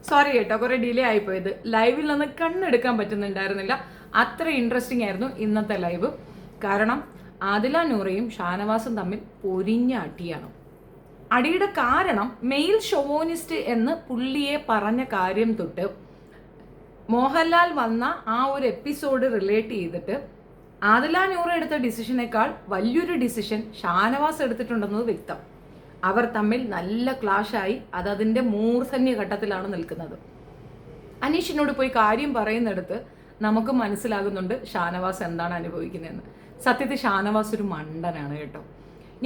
Sorry കേട്ടോ, കുറെ delay ആയിപ്പോയത്. ലൈവിൽ നിന്ന് കണ്ണെടുക്കാൻ പറ്റുന്നുണ്ടായിരുന്നില്ല. അത്ര ഇൻട്രസ്റ്റിംഗ് ആയിരുന്നു ഇന്നത്തെ ലൈവ്. കാരണം ആദില നൂറയും ഷാനവാസും തമ്മിൽ പൊരിഞ്ഞ അടിയാണ്. അടിയുടെ കാരണം മെയിൽ ഷോവോനിസ്റ്റ് എന്ന് പുള്ളിയെ പറഞ്ഞ കാര്യം തൊട്ട് മോഹൻലാൽ വന്ന ആ ഒരു എപ്പിസോഡ് റിലേറ്റ് ചെയ്തിട്ട് ആദില നൂറ എടുത്ത ഡിസിഷനേക്കാൾ വലിയൊരു ഡിസിഷൻ ഷാനവാസ് എടുത്തിട്ടുണ്ടെന്നത് വ്യക്തം. അവർ തമ്മിൽ നല്ല ക്ലാഷായി. അതിൻ്റെ മൂർധന്യ ഘട്ടത്തിലാണ് നിൽക്കുന്നത്. അനീഷിനോട് പോയി കാര്യം പറയുന്നിടത്ത് നമുക്ക് മനസ്സിലാകുന്നുണ്ട് ഷാനവാസ് എന്താണ് അനുഭവിക്കുന്നതെന്ന്. സത്യത്തിൽ ഷാനവാസ് ഒരു മണ്ടനാണ് കേട്ടോ.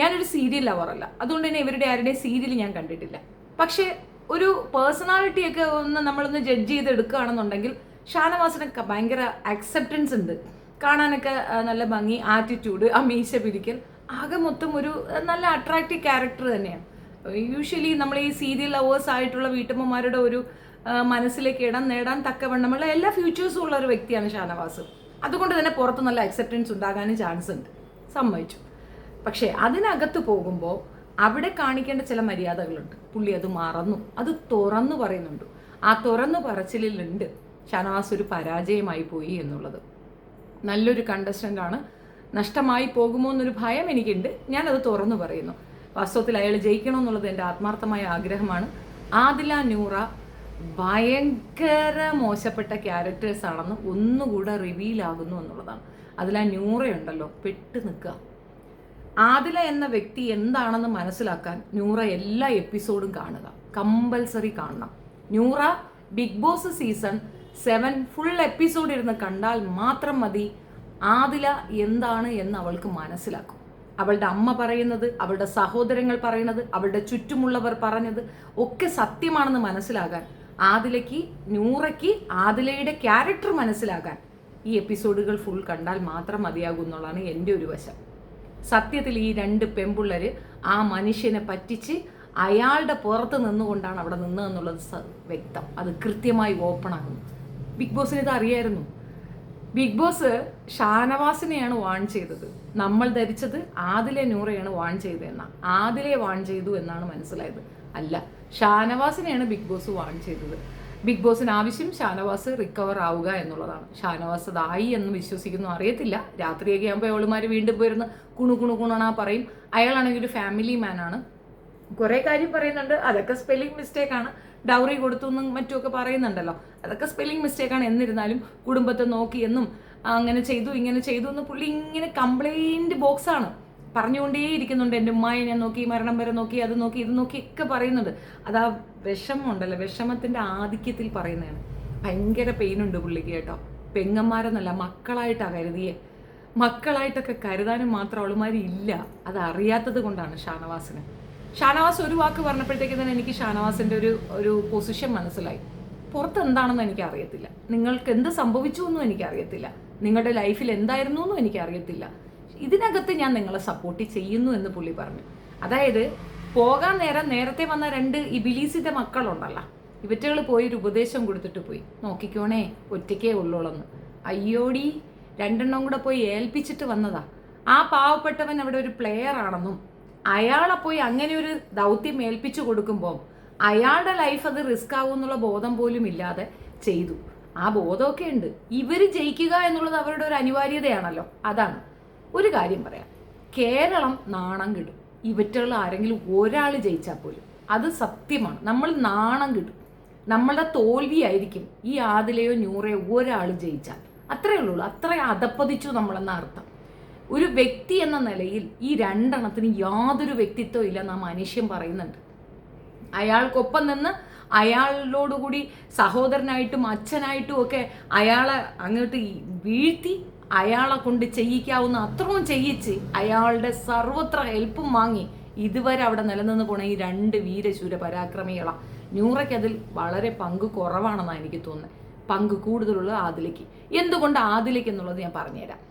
ഞാനൊരു സീരിയൽ ലവറല്ല, അതുകൊണ്ട് തന്നെ ഇവരുടെ ആരുടെയും സീരിയൽ ഞാൻ കണ്ടിട്ടില്ല. പക്ഷേ ഒരു പേഴ്സണാലിറ്റിയൊക്കെ നമ്മളൊന്ന് ജഡ്ജ് ചെയ്ത് എടുക്കുകയാണെന്നുണ്ടെങ്കിൽ ഷാനവാസിനൊക്കെ ഭയങ്കര അക്സെപ്റ്റൻസ് ഉണ്ട്. കാണാനൊക്കെ നല്ല ഭംഗി, ആറ്റിറ്റ്യൂഡ്, ആ മീശ പിരിക്കൽ, ആകെ മൊത്തം ഒരു നല്ല അട്രാക്റ്റീവ് ക്യാരക്ടർ തന്നെയാണ്. യൂഷ്വലി നമ്മൾ ഈ സീരിയൽ ലവേഴ്സ് ആയിട്ടുള്ള വീട്ടമ്മമാരുടെ ഒരു മനസ്സിലേക്ക് ഇടം നേടാൻ തക്കവണ്ണമുള്ള എല്ലാ ഫ്യൂച്ചേഴ്സും ഉള്ള ഒരു വ്യക്തിയാണ് ഷാനവാസ്. അതുകൊണ്ട് തന്നെ പുറത്ത് നല്ല അക്സെപ്റ്റൻസ് ഉണ്ടാകാനും ചാൻസ് ഉണ്ട്, സമ്മതിച്ചു. പക്ഷേ അതിനകത്ത് പോകുമ്പോൾ അവിടെ കാണിക്കേണ്ട ചില മര്യാദകളുണ്ട്. പുള്ളി അത് മറന്നു, അത് തുറന്നു പറയുന്നുണ്ട്. ആ തുറന്നു പറച്ചിലുണ്ട് ഷാനവാസ് ഒരു പരാജയമായി പോയി എന്നുള്ളത്. നല്ലൊരു കണ്ടസ്റ്റൻ്റ് ആണ്, നഷ്ടമായി പോകുമോ എന്നൊരു ഭയം എനിക്കുണ്ട്. ഞാനത് തുറന്നു പറയുന്നു. വാസ്തവത്തിൽ അയാൾ ജയിക്കണമെന്നുള്ളത് എൻ്റെ ആത്മാർത്ഥമായ ആഗ്രഹമാണ്. ആദില നൂറ ഭയങ്കര മോശപ്പെട്ട ക്യാരക്ടേഴ്സ് ആണെന്ന് ഒന്നുകൂടെ റിവീൽ ആകുന്നു എന്നുള്ളതാണ്. അതിൽ ആ നൂറയുണ്ടല്ലോ പെട്ട് നിൽക്കുക. ആദില എന്ന വ്യക്തി എന്താണെന്ന് മനസ്സിലാക്കാൻ നൂറ എല്ലാ എപ്പിസോഡും കാണുക, കമ്പൽസറി കാണണം. നൂറ Bigg Boss season 7 full episode ഇരുന്ന് കണ്ടാൽ മാത്രം മതി ആദില എന്താണ് എന്ന് അവൾക്ക് മനസ്സിലാക്കും. അവളുടെ അമ്മ പറയുന്നത്, അവളുടെ സഹോദരങ്ങൾ പറയുന്നത്, അവളുടെ ചുറ്റുമുള്ളവർ പറഞ്ഞത് ഒക്കെ സത്യമാണെന്ന് മനസ്സിലാകാൻ ആദിലയ്ക്ക്, നൂറയ്ക്ക് ആദിലയുടെ ക്യാരക്ടർ മനസ്സിലാകാൻ ഈ എപ്പിസോഡുകൾ ഫുൾ കണ്ടാൽ മാത്രം മതിയാകും എന്നുള്ളതാണ് എൻ്റെ ഒരു വശം. സത്യത്തിൽ ഈ 2 പെൺപിള്ളേര് ആ മനുഷ്യനെ പറ്റിച്ച് അയാളുടെ പുറത്ത് നിന്നുകൊണ്ടാണ് അവിടെ നിന്നതെന്നുള്ളത് വ്യക്തം. അത് കൃത്യമായി ഓപ്പൺ ആകുന്നു. ബിഗ് ബോസിന് ഇത് അറിയായിരുന്നു. ബിഗ് ബോസ് ഷാനവാസിനെയാണ് വാൺ ചെയ്തത്. നമ്മൾ ധരിച്ചത് ആദിലെ നൂറയാണ് വാൺ ചെയ്തതെന്നാണ്. ആദിലെ വാൺ ചെയ്തു എന്നാണ് മനസ്സിലായത്. അല്ല, ഷാനവാസിനെയാണ് ബിഗ് ബോസ് വാൺ ചെയ്തത്. ബിഗ് ബോസിന് ആവശ്യം ഷാനവാസ് റിക്കവർ ആവുക എന്നുള്ളതാണ്. ഷാനവാസ് അതായി എന്ന് വിശ്വസിക്കുന്നു, അറിയത്തില്ല. രാത്രിയൊക്കെ ആകുമ്പോൾ അവളുമാർ വീണ്ടും പോയിരുന്ന് കുണുണാ പറയും. അയാളാണെങ്കിൽ ഒരു ഫാമിലി മാൻ ആണ്. കുറേ കാര്യം പറയുന്നുണ്ട്, അതൊക്കെ സ്പെല്ലിംഗ് മിസ്റ്റേക്കാണ്. ഡൗറി കൊടുത്തു എന്നും മറ്റുമൊക്കെ പറയുന്നുണ്ടല്ലോ, അതൊക്കെ സ്പെല്ലിംഗ് മിസ്റ്റേക്കാണ്. എന്നിരുന്നാലും കുടുംബത്തെ നോക്കിയെന്നും അങ്ങനെ ചെയ്തു ഇങ്ങനെ ചെയ്തു എന്ന് പുള്ളി ഇങ്ങനെ കംപ്ലൈൻറ്റ് ബോക്സാണ് പറഞ്ഞുകൊണ്ടേയിരിക്കുന്നുണ്ട്. എൻ്റെ ഉമ്മായി ഞാൻ നോക്കി, മരണം വരെ നോക്കി, അത് നോക്കി ഇത് നോക്കി ഒക്കെ പറയുന്നുണ്ട്. അത് ആ വിഷമമുണ്ടല്ലോ, വിഷമത്തിൻ്റെ ആധിക്യത്തിൽ പറയുന്നതാണ്. ഭയങ്കര പെയിനുണ്ട് പുള്ളിക്ക് കേട്ടോ. പെങ്ങന്മാരെന്നല്ല, മക്കളായിട്ടാണ് കരുതിയേ. മക്കളായിട്ടൊക്കെ കരുതാനും മാത്രം അവളുമാരില്ല. അത് അറിയാത്തത് കൊണ്ടാണ് ഷാനവാസിന്. ഷാനവാസ് ഒരു വാക്ക് പറഞ്ഞപ്പോഴത്തേക്ക് തന്നെ എനിക്ക് ഷാനവാസിൻ്റെ ഒരു പൊസിഷൻ മനസ്സിലായി. പുറത്ത് എന്താണെന്ന് എനിക്കറിയത്തില്ല, നിങ്ങൾക്ക് എന്ത് സംഭവിച്ചു എന്നും എനിക്കറിയത്തില്ല, നിങ്ങളുടെ ലൈഫിൽ എന്തായിരുന്നു എന്നും എനിക്കറിയത്തില്ല. ഇതിനകത്ത് ഞാൻ നിങ്ങളെ സപ്പോർട്ട് ചെയ്യുന്നു എന്ന് പുള്ളി പറഞ്ഞു. അതായത് പോകാൻ നേരത്തെ വന്ന 2 ഇബിലീസിന്റെ മക്കളുണ്ടല്ലോ, ഇവറ്റകൾ പോയി ഒരു ഉപദേശം കൊടുത്തിട്ട് പോയി, നോക്കിക്കോണേ ഒറ്റയ്ക്കേ ഉള്ളോളെന്ന്. അയ്യോടി, 2 കൂടെ പോയി ഏൽപ്പിച്ചിട്ട് വന്നതാ. ആ പാവപ്പെട്ടവൻ അവിടെ ഒരു പ്ലെയർ ആണെന്നും അയാളെ പോയി അങ്ങനെ ഒരു ദൗത്യം ഏൽപ്പിച്ചു കൊടുക്കുമ്പോൾ അയാളുടെ ലൈഫ് അത് റിസ്ക് ആവും എന്നുള്ള ബോധം പോലും ഇല്ലാതെ ചെയ്തു. ആ ബോധമൊക്കെ ഉണ്ട്. ഇവർ ജയിക്കുക എന്നുള്ളത് അവരുടെ ഒരു അനിവാര്യതയാണല്ലോ. അതാണ്. ഒരു കാര്യം പറയാം, കേരളം നാണം കിടും ഇവറ്റുകൾ ആരെങ്കിലും ഒരാൾ ജയിച്ചാൽ പോലും. അത് സത്യമാണ്. നമ്മൾ നാണം കിടും. നമ്മളുടെ തോൽവിയായിരിക്കും ഈ ആദിലയോ നൂറയോ ഒരാൾ ജയിച്ചാൽ. അത്രയേ ഉള്ളൂ. അത്ര അധപ്പതിച്ചു നമ്മളെന്ന അർത്ഥം. ഒരു വ്യക്തി എന്ന നിലയിൽ ഈ 2 യാതൊരു വ്യക്തിത്വം ഇല്ലെന്ന് ആ മനുഷ്യൻ പറയുന്നുണ്ട്. അയാൾക്കൊപ്പം നിന്ന് അയാളോടുകൂടി സഹോദരനായിട്ടും അച്ഛനായിട്ടും ഒക്കെ അയാളെ അങ്ങോട്ട് വീഴ്ത്തി അയാളെ കൊണ്ട് ചെയ്യിക്കാവുന്ന അത്രയും ചെയ്യിച്ച് അയാളുടെ സർവത്ര ഹെൽപ്പും വാങ്ങി ഇതുവരെ അവിടെ നിലനിന്ന് പോണ ഈ 2 വീരശൂര പരാക്രമികളാണ്. നൂറയ്ക്ക് അതിൽ വളരെ പങ്ക് കുറവാണെന്നാണ് എനിക്ക് തോന്നുന്നത്. പങ്ക് കൂടുതലുള്ളത് ആദിലയ്ക്ക്. എന്തുകൊണ്ട് ആദിലയ്ക്ക് എന്നുള്ളത് ഞാൻ പറഞ്ഞുതരാം.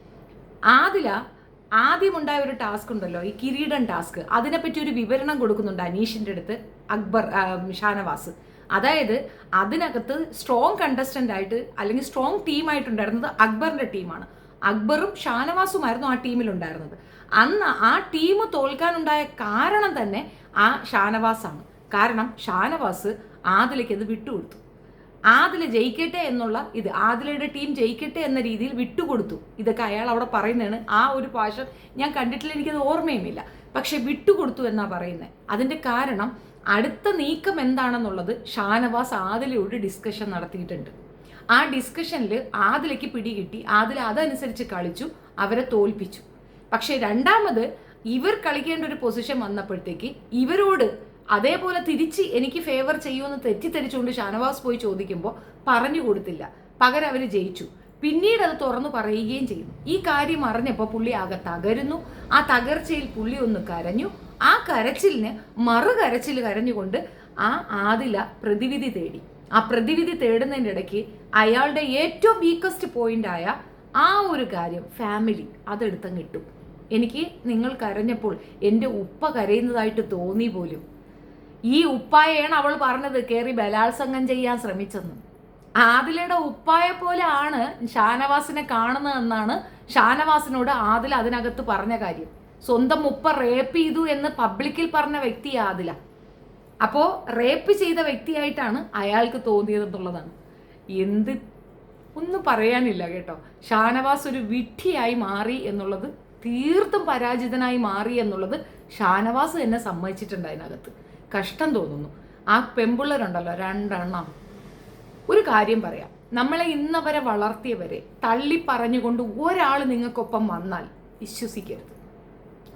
ആദില ആദ്യമുണ്ടായ ഒരു ടാസ്ക് ഉണ്ടല്ലോ, ഈ കിരീടൻ ടാസ്ക്, അതിനെപ്പറ്റി ഒരു വിവരണം കൊടുക്കുന്നുണ്ട് അനീഷിൻ്റെ അടുത്ത് ഷാനവാസ്. അതായത് അതിനകത്ത് സ്ട്രോങ് കണ്ടസ്റ്റൻ്റ് ആയിട്ട് അല്ലെങ്കിൽ സ്ട്രോങ് ടീമായിട്ടുണ്ടായിരുന്നത് അക്ബറിൻ്റെ ടീമാണ്. അക്ബറും ഷാനവാസുമായിരുന്നു ആ ടീമിലുണ്ടായിരുന്നത്. അന്ന് ആ ടീം തോൽക്കാനുണ്ടായ കാരണം തന്നെ ആ ഷാനവാസാണ്. കാരണം ഷാനവാസ് ആദിലയ്ക്ക് അത് വിട്ടുകൊടുത്തു. ആദില ജയിക്കട്ടെ എന്നുള്ള ഇത്, ആദിലയുടെ ടീം ജയിക്കട്ടെ എന്ന രീതിയിൽ വിട്ടുകൊടുത്തു. ഇതൊക്കെ അയാൾ അവിടെ പറയുന്നതാണ്. ആ ഒരു ഭാഷ ഞാൻ കണ്ടിട്ടില്ല, എനിക്കത് ഓർമ്മയുമില്ല. പക്ഷെ വിട്ടുകൊടുത്തു എന്നാ പറയുന്നത്. അതിന്റെ കാരണം അടുത്ത നീക്കം എന്താണെന്നുള്ളത് ഷാനവാസ് ആദിലയോട് ഡിസ്കഷൻ നടത്തിയിട്ടുണ്ട്. ആ ഡിസ്കഷനിൽ ആദിലയ്ക്ക് പിടികിട്ടി. ആദില അതനുസരിച്ച് കളിച്ചു, അവരെ തോൽപ്പിച്ചു. പക്ഷെ രണ്ടാമത് ഇവർ കളിക്കേണ്ട ഒരു പൊസിഷൻ വന്നപ്പോഴത്തേക്ക് ഇവരോട് അതേപോലെ തിരിച്ച് എനിക്ക് ഫേവർ ചെയ്യുമെന്ന് തെറ്റിദ്ധരിച്ചുകൊണ്ട് ഷാനവാസ് പോയി ചോദിക്കുമ്പോൾ പറഞ്ഞു കൊടുത്തില്ല. പകരം അവർ ജയിച്ചു. പിന്നീട് അത് തുറന്നു പറയുകയും ചെയ്യുന്നു. ഈ കാര്യം അറിഞ്ഞപ്പോൾ പുള്ളി ആകെ തകരുന്നു. ആ തകർച്ചയിൽ പുള്ളി ഒന്ന് കരഞ്ഞു. ആ കരച്ചിലിന് മറുകരച്ചിൽ കരഞ്ഞുകൊണ്ട് ആ ആദില പ്രതിവിധി തേടി. ആ പ്രതിവിധി തേടുന്നതിൻ്റെ ഇടയ്ക്ക് അയാളുടെ ഏറ്റവും വീക്കസ്റ്റ് പോയിന്റായ ആ ഒരു കാര്യം ഫാമിലി അതെടുത്തങ്ങ് കിട്ടും. എനിക്ക് നിങ്ങൾ കരഞ്ഞപ്പോൾ എൻ്റെ ഉപ്പ കരയുന്നതായിട്ട് തോന്നി പോലും. ഈ ഉപ്പായെയാണ് അവൾ പറഞ്ഞത് കയറി ബലാത്സംഗം ചെയ്യാൻ ശ്രമിച്ചെന്ന്. ആദിലയുടെ ഉപ്പായെ പോലെ ആണ് ഷാനവാസിനെ കാണുന്നതെന്നാണ് ഷാനവാസിനോട് ആദില അതിനകത്ത് പറഞ്ഞ കാര്യം. സ്വന്തം ഉപ്പ റേപ്പ് ചെയ്തു എന്ന് പബ്ലിക്കിൽ പറഞ്ഞ വ്യക്തി ആദില. അപ്പോൾ റേപ്പ് ചെയ്ത വ്യക്തിയായിട്ടാണ് അയാൾക്ക് തോന്നിയതെന്നുള്ളതാണ്. എന്ത് ഒന്നും പറയാനില്ല കേട്ടോ. ഷാനവാസ് ഒരു വിഡ്ഢിയായി മാറി എന്നുള്ളത്, തീർത്തും പരാജിതനായി മാറി എന്നുള്ളത് ഷാനവാസ് തന്നെ സമ്മതിച്ചിട്ടുണ്ട്. അതിനകത്ത് കഷ്ടം തോന്നുന്നു. ആ പെമ്പിള്ളരുണ്ടല്ലോ 2 എണ്ണം. ഒരു കാര്യം പറയാം, നമ്മളെ ഇന്നവരെ വളർത്തിയവരെ തള്ളി പറഞ്ഞുകൊണ്ട് ഒരാൾ നിങ്ങൾക്കൊപ്പം വന്നാൽ വിശ്വസിക്കരുത്.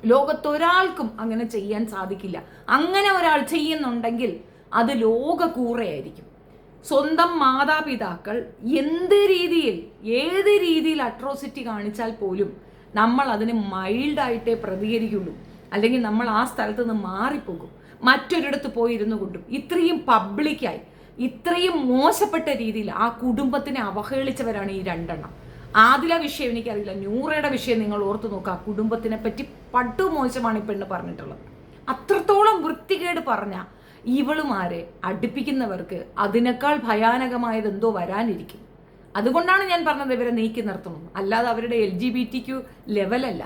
ലോകത്തൊരാൾക്കും അങ്ങനെ ചെയ്യാൻ സാധിക്കില്ല. അങ്ങനെ ഒരാൾ ചെയ്യുന്നുണ്ടെങ്കിൽ അത് ലോകക്കൂറയായിരിക്കും. സ്വന്തം മാതാപിതാക്കൾ എന്ത് രീതിയിൽ ഏത് രീതിയിൽ അട്രോസിറ്റി കാണിച്ചാൽ പോലും നമ്മൾ അതിന് മൈൽഡായിട്ടേ പ്രതികരിക്കുള്ളൂ. അല്ലെങ്കിൽ നമ്മൾ ആ സ്ഥലത്ത് നിന്ന് മാറിപ്പോകും. മറ്റൊരിടത്ത് പോയി ഇരുന്നു കൊണ്ടും ഇത്രയും പബ്ലിക്കായി ഇത്രയും മോശപ്പെട്ട രീതിയിൽ ആ കുടുംബത്തിനെ അവഹേളിച്ചവരാണ് ഈ 2 എണ്ണം. ആദില വിഷയം എനിക്കറിയില്ല, നൂറയുടെ വിഷയം നിങ്ങൾ ഓർത്തു നോക്കുക. ആ കുടുംബത്തിനെ പറ്റി പട്ടു മോശമാണ് ഈ പെണ്ണ് പറഞ്ഞിട്ടുള്ളത്. അത്രത്തോളം വൃത്തികേട് പറഞ്ഞ ഇവളുമാരെ അടുപ്പിക്കുന്നവർക്ക് അതിനേക്കാൾ ഭയാനകമായത് എന്തോ വരാനിരിക്കും. അതുകൊണ്ടാണ് ഞാൻ പറഞ്ഞത് ഇവരെ നീക്കി നിർത്തണം, അല്ലാതെ അവരുടെ LGBTQ ലെവലല്ല.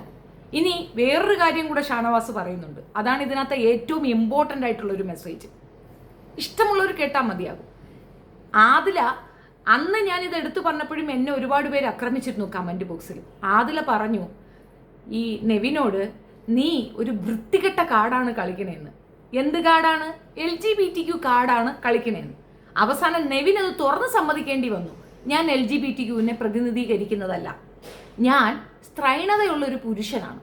ഇനി വേറൊരു കാര്യം കൂടെ ഷാനവാസ് പറയുന്നുണ്ട്. അതാണ് ഇതിനകത്ത് ഏറ്റവും ഇമ്പോർട്ടൻ്റ് ആയിട്ടുള്ള ഒരു മെസ്സേജ്. ഇഷ്ടമുള്ളവർ കേട്ടാൽ മതിയാകും. ആദില അന്ന് ഞാനിത് എടുത്തു പറഞ്ഞപ്പോഴും എന്നെ ഒരുപാട് പേര് ആക്രമിച്ചിരുന്നു കമൻറ്റ് ബോക്സിൽ. ആദില പറഞ്ഞു ഈ നെവിനോട്, നീ ഒരു വൃത്തികെട്ട കാർഡാണ് കളിക്കണേന്ന്. എന്ത് കാർഡാണ്? LGBTQ കാർഡാണ് കളിക്കണേന്ന്. അവസാനം നെവിൻ അത് തുറന്ന് സമ്മതിക്കേണ്ടി വന്നു. ഞാൻ LGBTQവിനെ പ്രതിനിധീകരിക്കുന്നതല്ല, ഞാൻ സ്ത്രൈണതയുള്ളൊരു പുരുഷനാണ്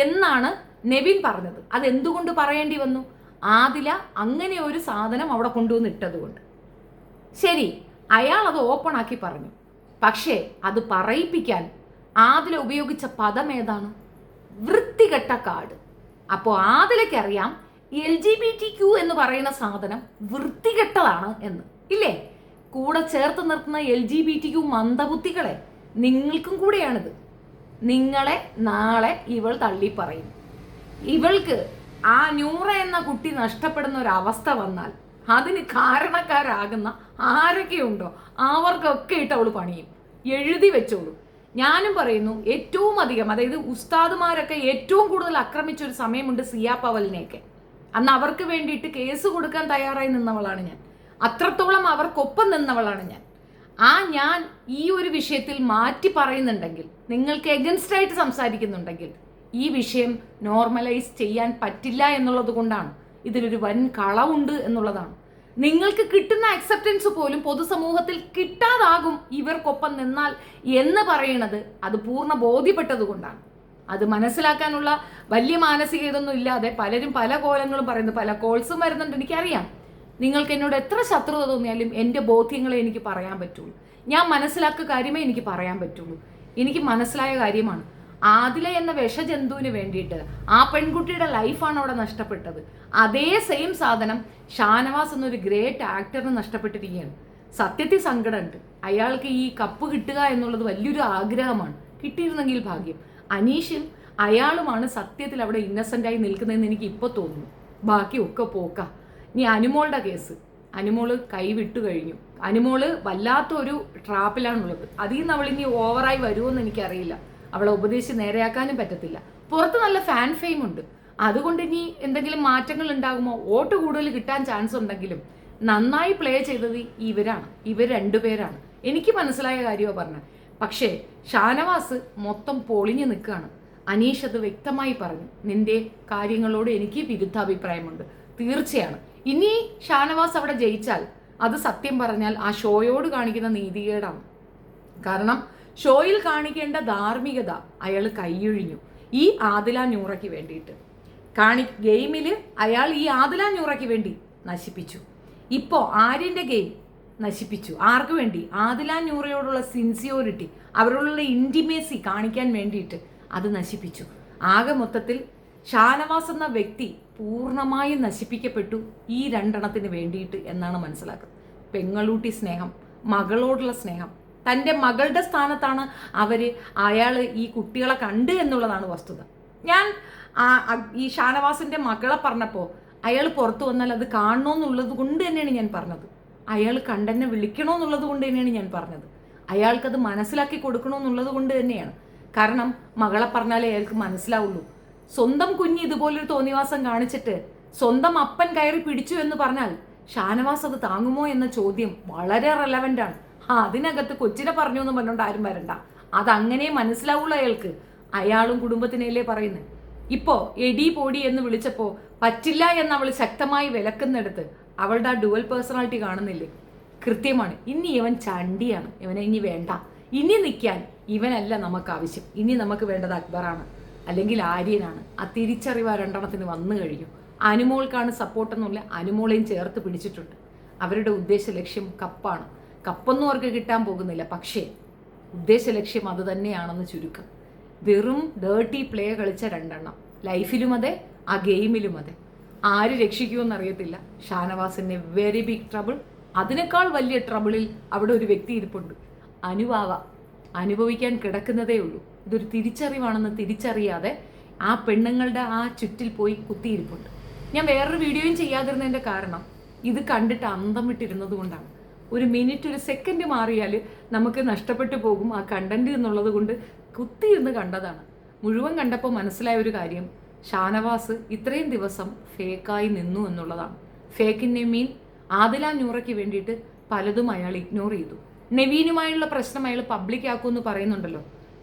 എന്നാണ് നെവിൻ പറഞ്ഞത്. അതെന്തുകൊണ്ട് പറയേണ്ടി വന്നു? ആദില അങ്ങനെ ഒരു സാധനം അവിടെ കൊണ്ടുവന്ന് ഇട്ടതുകൊണ്ട്. ശരി, അയാൾ അത് ഓപ്പൺ ആക്കി പറഞ്ഞു. പക്ഷേ അത് പറയിപ്പിക്കാൻ ആദില ഉപയോഗിച്ച പദം ഏതാണ്? വൃത്തികെട്ട കാർഡ്. അപ്പോൾ ആദിലയ്ക്കറിയാം LGBTQ എന്ന് പറയുന്ന സാധനം വൃത്തികെട്ടതാണ് എന്ന്, ഇല്ലേ? കൂടെ ചേർത്ത് നിർത്തുന്ന LGBTQ മന്ദബുദ്ധികളെ, നിങ്ങൾക്കും കൂടെയാണിത്. നിങ്ങളെ നാളെ ഇവൾ തള്ളി പറയും. ഇവൾക്ക് ആ നൂറ എന്ന കുട്ടി നഷ്ടപ്പെടുന്ന ഒരു അവസ്ഥ വന്നാൽ അതിന് കാരണക്കാരാകുന്ന ആരൊക്കെയുണ്ടോ അവർക്കൊക്കെ ഇട്ട് അവൾ പണിയും. എഴുതി വെച്ചോളൂ. ഞാനും പറയുന്നു, ഏറ്റവും അധികം, അതായത് ഉസ്താദുമാരൊക്കെ ഏറ്റവും കൂടുതൽ ആക്രമിച്ചൊരു സമയമുണ്ട് സിയാ പവലിനെയൊക്കെ. അന്ന് അവർക്ക് വേണ്ടിയിട്ട് കേസ് കൊടുക്കാൻ തയ്യാറായി നിന്നവളാണ് ഞാൻ. അത്രത്തോളം അവർക്കൊപ്പം നിന്നവളാണ് ഞാൻ. ഞാൻ ഈ ഒരു വിഷയത്തിൽ മാറ്റി പറയുന്നുണ്ടെങ്കിൽ, നിങ്ങൾക്ക് എഗൻസ്റ്റ് ആയിട്ട് സംസാരിക്കുന്നുണ്ടെങ്കിൽ, ഈ വിഷയം നോർമലൈസ് ചെയ്യാൻ പറ്റില്ല എന്നുള്ളത് കൊണ്ടാണ്. ഇതിലൊരു വൻ കളവുണ്ട് എന്നുള്ളതാണ്. നിങ്ങൾക്ക് കിട്ടുന്ന അക്സെപ്റ്റൻസ് പോലും പൊതുസമൂഹത്തിൽ കിട്ടാതാകും ഇവർക്കൊപ്പം നിന്നാൽ എന്ന് പറയുന്നത് അത് പൂർണ്ണ ബോധ്യപ്പെട്ടത് കൊണ്ടാണ്. അത് മനസ്സിലാക്കാനുള്ള വലിയ മാനസികതൊന്നും ഇല്ലാതെ പലരും പല കോലങ്ങളും പറയുന്നു. പല കോൾസും വരുന്നുണ്ട്, എനിക്കറിയാം. നിങ്ങൾക്ക് എന്നോട് എത്ര ശത്രുത തോന്നിയാലും എൻ്റെ ബോധ്യങ്ങളെ എനിക്ക് പറയാൻ പറ്റുള്ളൂ. ഞാൻ മനസ്സിലാക്കിയ കാര്യമേ എനിക്ക് പറയാൻ പറ്റുള്ളൂ. എനിക്ക് മനസ്സിലായ കാര്യമാണ്. ആദില എന്ന വിഷജന്തുവിന് വേണ്ടിയിട്ട് ആ പെൺകുട്ടിയുടെ ലൈഫാണ് അവിടെ നഷ്ടപ്പെട്ടത്. അതേ സെയിം സാധനം ഷാനവാസ് എന്നൊരു ഗ്രേറ്റ് ആക്ടറിന് നഷ്ടപ്പെട്ടിരിക്കുകയാണ്. സത്യത്തിൽ സങ്കടമുണ്ട്. അയാൾക്ക് ഈ കപ്പ് കിട്ടുക എന്നുള്ളത് വലിയൊരു ആഗ്രഹമാണ്. കിട്ടിയിരുന്നെങ്കിൽ ഭാഗ്യം. അനീഷും അയാളുമാണ് സത്യത്തിൽ അവിടെ ഇന്നസെൻ്റായി നിൽക്കുന്നതെന്ന് എനിക്ക് ഇപ്പോൾ തോന്നുന്നു. ബാക്കിയൊക്കെ പോക്കാം. ഇനി അനുമോളുടെ കേസ്, അനുമോള് കൈവിട്ടു കഴിഞ്ഞു. അനുമോള് വല്ലാത്തൊരു ട്രാപ്പിലാണുള്ളത്. അതിൽ നിന്ന് അവളിനി ഓവറായി വരുമെന്ന് എനിക്കറിയില്ല. അവളെ ഉപദേശിച്ച് നേരെയാക്കാനും പറ്റത്തില്ല. പുറത്ത് നല്ല ഫാൻ ഫെയിം ഉണ്ട്. അതുകൊണ്ട് ഇനി എന്തെങ്കിലും മാറ്റങ്ങൾ ഉണ്ടാകുമോ? വോട്ട് കൂടുതൽ കിട്ടാൻ ചാൻസ് ഉണ്ടെങ്കിലും നന്നായി പ്ലേ ചെയ്തത് ഇവർ രണ്ടുപേരാണ്. എനിക്ക് മനസ്സിലായ കാര്യമാണ് പറഞ്ഞത്. പക്ഷേ ഷാനവാസ് മൊത്തം പൊളിഞ്ഞു നിൽക്കുകയാണ്. അനീഷ് അത് വ്യക്തമായി പറഞ്ഞു, നിന്റെ കാര്യങ്ങളോട് എനിക്ക് വിരുദ്ധാഭിപ്രായമുണ്ട്. തീർച്ചയാണ് ഇനി ഷാനവാസ് അവിടെ ജയിച്ചാൽ അത് സത്യം പറഞ്ഞാൽ ആ ഷോയോട് കാണിക്കുന്ന നീതികേടാണ്. കാരണം ഷോയിൽ കാണിക്കേണ്ട ധാർമ്മികത അയാൾ കൈയൊഴിഞ്ഞു ഈ ആദില നൂറയ്ക്ക് വേണ്ടിയിട്ട്. ഗെയിമിൽ അയാൾ ഈ ആദില നൂറയ്ക്ക് വേണ്ടി നശിപ്പിച്ചു. ഇപ്പോൾ ആര്യൻ്റെ ഗെയിം നശിപ്പിച്ചു. ആർക്ക് വേണ്ടി? ആദില നൂറയോടുള്ള സിൻസിയോറിറ്റി, അവരോടുള്ള ഇൻറ്റിമേസി കാണിക്കാൻ വേണ്ടിയിട്ട് അത് നശിപ്പിച്ചു. ആകെ മൊത്തത്തിൽ ഷാനവാസ് എന്ന വ്യക്തി പൂർണ്ണമായും നശിപ്പിക്കപ്പെട്ടു ഈ രണ്ടെണ്ണത്തിന് വേണ്ടിയിട്ട് എന്നാണ് മനസ്സിലാക്കുന്നത്. പെങ്ങളൂട്ടി സ്നേഹം, മകളോടുള്ള സ്നേഹം, തൻ്റെ മകളുടെ സ്ഥാനത്താണ് അയാൾ ഈ കുട്ടികളെ കണ്ട് എന്നുള്ളതാണ് വസ്തുത. ഞാൻ ഈ ഷാനവാസിൻ്റെ മകളെ പറഞ്ഞപ്പോൾ അയാൾ പുറത്തു വന്നാൽ അത് കാണണമെന്നുള്ളത് കൊണ്ട് തന്നെയാണ് ഞാൻ പറഞ്ഞത്. അയാൾ കണ്ടെന്നെ വിളിക്കണമെന്നുള്ളത് കൊണ്ട് തന്നെയാണ് ഞാൻ പറഞ്ഞത്. അയാൾക്കത് മനസ്സിലാക്കി കൊടുക്കണമെന്നുള്ളത് കൊണ്ട് തന്നെയാണ്. കാരണം മകളെ പറഞ്ഞാലേ അയാൾക്ക് മനസ്സിലാവുള്ളൂ. സ്വന്തം കുഞ്ഞ് ഇതുപോലൊരു തോന്നിവാസം കാണിച്ചിട്ട് സ്വന്തം അപ്പൻ കയറി പിടിച്ചു എന്ന് പറഞ്ഞാൽ ഷാനവാസ് അത് താങ്ങുമോ എന്ന ചോദ്യം വളരെ റെലവൻ്റ് ആണ്. അതിനകത്ത് കൊച്ചിനെ പറഞ്ഞു എന്ന് പറഞ്ഞുകൊണ്ട് ആരും വരണ്ട. അതങ്ങനെ മനസ്സിലാവുള്ളൂ അയാൾക്ക്. അയാളും കുടുംബത്തിനല്ലേ പറയുന്നത്. ഇപ്പോൾ എടി പോടി എന്ന് വിളിച്ചപ്പോൾ പറ്റില്ല എന്ന് അവൾ ശക്തമായി വിലക്കുന്നിടത്ത് അവളുടെ ആ ഡുവൽ പേഴ്സണാലിറ്റി കാണുന്നില്ലേ? കൃത്യമാണ്. ഇനി ഇവൻ ചണ്ടിയാണ്, ഇവനെ ഇനി വേണ്ട. ഇനി നിൽക്കാൻ ഇവനല്ല നമുക്ക് ആവശ്യം. ഇനി നമുക്ക് വേണ്ടത് അക്ബറാണ്, അല്ലെങ്കിൽ ആര്യനാണ്. ആ തിരിച്ചറിവ് ആ രണ്ടെണ്ണത്തിന് വന്നു കഴിഞ്ഞു. അനുമോൾക്കാണ് സപ്പോർട്ടെന്നുള്ള അനുമോളെയും ചേർത്ത് പിടിച്ചിട്ടുണ്ട്. അവരുടെ ഉദ്ദേശ ലക്ഷ്യം കപ്പാണ്. കപ്പൊന്നും അവർക്ക് കിട്ടാൻ പോകുന്നില്ല. പക്ഷേ ഉദ്ദേശ ലക്ഷ്യം അത് തന്നെയാണെന്ന് ചുരുക്കം. വെറും ഡേർട്ടി പ്ലേ കളിച്ച രണ്ടെണ്ണം. ലൈഫിലും അതെ, ആ ഗെയിമിലും അതെ. ആര് രക്ഷിക്കുമെന്ന് അറിയത്തില്ല. ഷാനവാസിൻ്റെ വെരി ബിഗ് ട്രബിൾ. അതിനേക്കാൾ വലിയ ട്രബിളിൽ അവിടെ ഒരു വ്യക്തി ഇരിപ്പുണ്ട്. അനുഭവിക്കാൻ കിടക്കുന്നതേ ഉള്ളൂ. ഇതൊരു തിരിച്ചറിവാണെന്ന് തിരിച്ചറിയാതെ ആ പെണ്ണുങ്ങളുടെ ആ ചുറ്റിൽ പോയി കുത്തിയിരിപ്പുണ്ട്. ഞാൻ വേറൊരു വീഡിയോയും ചെയ്യാതിരുന്നതിൻ്റെ കാരണം ഇത് കണ്ടിട്ട് അന്തം വിട്ടിരുന്നത് കൊണ്ടാണ്. ഒരു മിനിറ്റ്, ഒരു സെക്കൻഡ് മാറിയാൽ നമുക്ക് നഷ്ടപ്പെട്ടു പോകും ആ കണ്ടന്റ് എന്നുള്ളത് കൊണ്ട് കുത്തിയിരുന്ന് കണ്ടതാണ്. മുഴുവൻ കണ്ടപ്പോൾ മനസ്സിലായ ഒരു കാര്യം, ഷാനവാസ് ഇത്രയും ദിവസം ഫേക്കായി നിന്നു എന്നുള്ളതാണ്. ഫേക്കിനെ മീൻ ആദില നൂറയ്ക്ക് വേണ്ടിയിട്ട് പലതും അയാൾ ഇഗ്നോർ ചെയ്തു. നെവീനുമായുള്ള പ്രശ്നം അയാൾ പബ്ലിക് ആക്കുമെന്ന് പറയുന്നുണ്ടല്ലോ.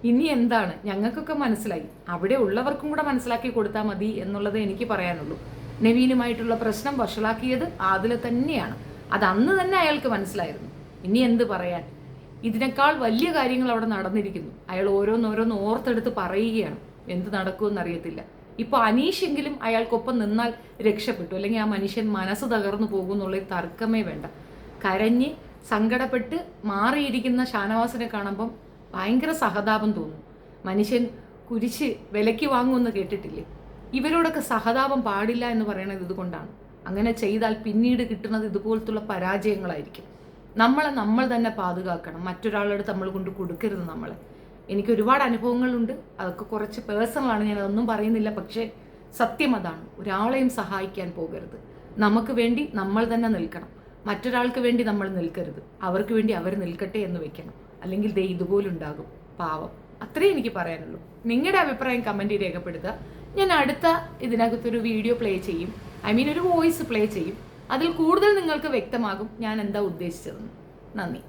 ഇനി എന്താണ്? ഞങ്ങൾക്കൊക്കെ മനസ്സിലായി. അവിടെ ഉള്ളവർക്കും കൂടെ മനസ്സിലാക്കി കൊടുത്താൽ മതി എന്നുള്ളത് എനിക്ക് പറയാനുള്ളൂ. നെവീനുമായിട്ടുള്ള പ്രശ്നം വഷളാക്കിയത് ആദില തന്നെയാണ്. അത് അന്ന് തന്നെ അയാൾക്ക് മനസ്സിലായിരുന്നു. ഇനി എന്ത് പറയാൻ? ഇതിനേക്കാൾ വലിയ കാര്യങ്ങൾ അവിടെ നടന്നിരിക്കുന്നു. അയാൾ ഓരോന്നോരോന്ന് ഓർത്തെടുത്ത് പറയുകയാണ്. എന്ത് നടക്കുമെന്ന് അറിയത്തില്ല. ഇപ്പോൾ അനീഷെങ്കിലും അയാൾക്കൊപ്പം നിന്നാൽ രക്ഷപ്പെട്ടു, അല്ലെങ്കിൽ ആ മനുഷ്യൻ മനസ്സ് തകർന്നു പോകുന്നുള്ള തർക്കമേ വേണ്ട. കരഞ്ഞ് സങ്കടപ്പെട്ട് മാറിയിരിക്കുന്ന ഷാനവാസിനെ കാണുമ്പം ഭയങ്കര സഹതാപം തോന്നും. മനുഷ്യൻ കുരിശ് വിലയ്ക്ക് വാങ്ങുമെന്ന് കേട്ടിട്ടില്ലേ? ഇവരോടൊക്കെ സഹതാപം പാടില്ല എന്ന് പറയുന്നത് ഇതുകൊണ്ടാണ്. അങ്ങനെ ചെയ്താൽ പിന്നീട് കിട്ടുന്നത് ഇതുപോലത്തുള്ള പരാജയങ്ങളായിരിക്കും. നമ്മൾ തന്നെ പാതുകാക്കണം. മറ്റൊരാളുടെ നമ്മൾ കൊണ്ട് കൊടുക്കരുത് നമ്മളെ. എനിക്ക് ഒരുപാട് അനുഭവങ്ങളുണ്ട്, അതൊക്കെ കുറച്ച് പേഴ്സണലാണ്, ഞാൻ അതൊന്നും പറയുന്നില്ല. പക്ഷേ സത്യം അതാണ്, ഒരാളെയും സഹായിക്കാൻ പോകരുത്. നമുക്ക് വേണ്ടി നമ്മൾ തന്നെ നിൽക്കണം. മറ്റൊരാൾക്ക് വേണ്ടി നമ്മൾ നിൽക്കരുത്. അവർക്ക് വേണ്ടി അവർ നിൽക്കട്ടെ എന്ന് വെക്കണം. അല്ലെങ്കിൽ ദേ ഇതുപോലുണ്ടാകും പാവം. അത്രേ എനിക്ക് പറയാനുള്ളൂ. നിങ്ങളുടെ അഭിപ്രായം കമൻറ്റ് രേഖപ്പെടുത്തുക. ഞാൻ അടുത്ത ഇതിനകത്തൊരു വീഡിയോ പ്ലേ ചെയ്യും, ഒരു വോയിസ് പ്ലേ ചെയ്യും. അതിൽ കൂടുതൽ നിങ്ങൾക്ക് വ്യക്തമാകും ഞാൻ എന്താ ഉദ്ദേശിച്ചതെന്ന്. നന്ദി.